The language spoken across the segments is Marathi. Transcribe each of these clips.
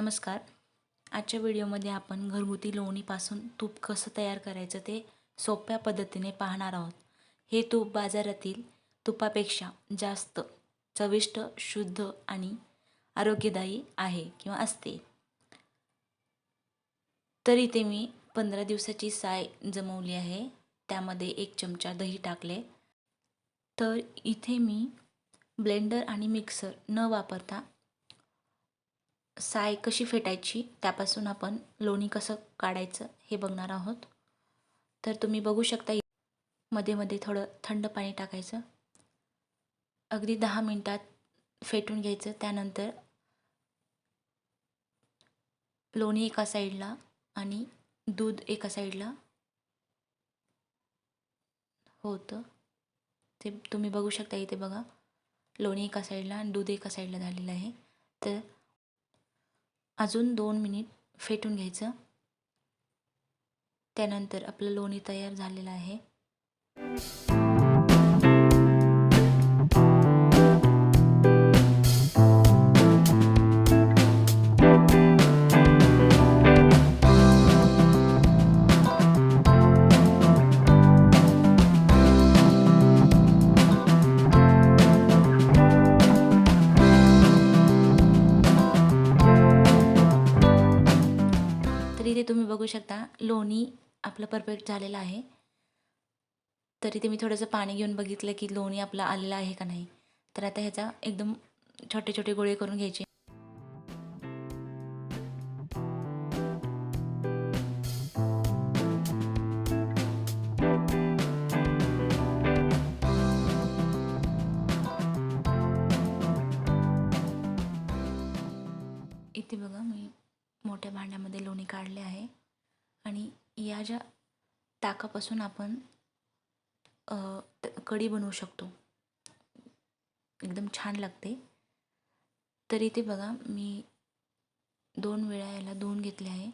नमस्कार. आजच्या व्हिडिओमध्ये आपण घरगुती लोणीपासून तूप कसं तयार करायचं ते सोप्या पद्धतीने पाहणार आहोत. हे तूप बाजारातील तुपापेक्षा जास्त चविष्ट, शुद्ध आणि आरोग्यदायी आहे किंवा असते. तर इथे मी 15 दिवसाची साय जमवली आहे. त्यामध्ये 1 चमचा दही टाकले. तर इथे मी ब्लेंडर आणि मिक्सर न वापरता साय कशी फेटायची त्यापासून आपण लोणी कसं काढायचं हे बघणार आहोत. तर तुम्ही बघू शकता मध्ये मध्ये थोडं थंड पाणी टाकायचं. अगदी 10 मिनिटात फेटून घ्यायचं. त्यानंतर लोणी एका साईडला आणि दूध एका साईडला होतं. ते तुम्ही बघू शकता. इथे बघा, लोणी एका साईडला आणि दूध एका साईडला झालेलं आहे. तर अजून 2 मिनिट फेटून घ्यायचं. त्यानंतर आपलं लोणी तयार झालेलं आहे. तर इथे तुम्ही बघू शकता लोणी आपलं परफेक्ट झालेलं आहे. तर इथे मी थोडंसं पाणी घेऊन बघितलं की लोणी आपलं आलेलं आहे का नाही. तर आता ह्याचा एकदम छोटे छोटे गोळे करून घ्यायचे. इथे बघा, मी मोठ्या भांड्यामध्ये लोणी काढले आहे आणि या ज्या ताकापासून आपण कढी बनवू शकतो. एकदम छान लागते. तर इथे बघा, मी 2 वेळा याला धुवून घेतले आहे.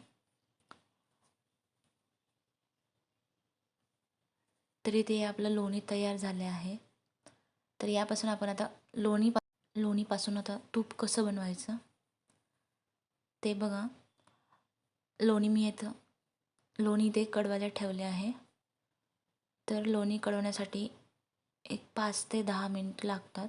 तर इथे आपलं लोणी तयार झाले आहे. तर यापासून आपण आता लोणीपासून आता तूप कसं बनवायचं ते बघा. लोणी ते कडवायला ठेवले आहे. तर लोणी कडवण्यासाठी एक 5 ते 10 मिनिट लागतात.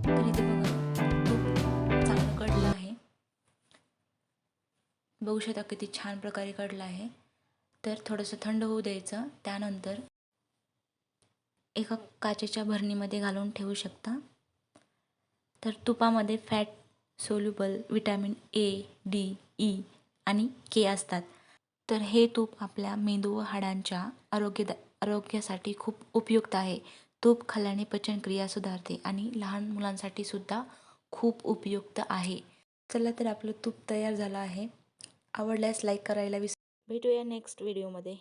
तर इथे बघा, तूप चांगलं कडलं आहे. बघू शकता किती छान प्रकारे कडलं आहे. तर थोडंसं थंड होऊ द्यायचं. त्यानंतर एका काचेच्या भरणीमध्ये घालून ठेवू शकता. तर तुपामध्ये fat soluble vitamin A, D, E आणि के असतात. तर हे तूप आपल्या मेंदू व हाडांच्या आरोग्यासाठी खूप उपयुक्त आहे. तूप खाल्ल्याने पचनक्रिया सुधारते आणि लहान मुलांसाठी सुद्धा खूप उपयुक्त आहे. चला, तर आपलं तूप तयार झालं आहे. आवडल्यास लाईक करायला भेटूया नेक्स्ट व्हिडिओमध्ये.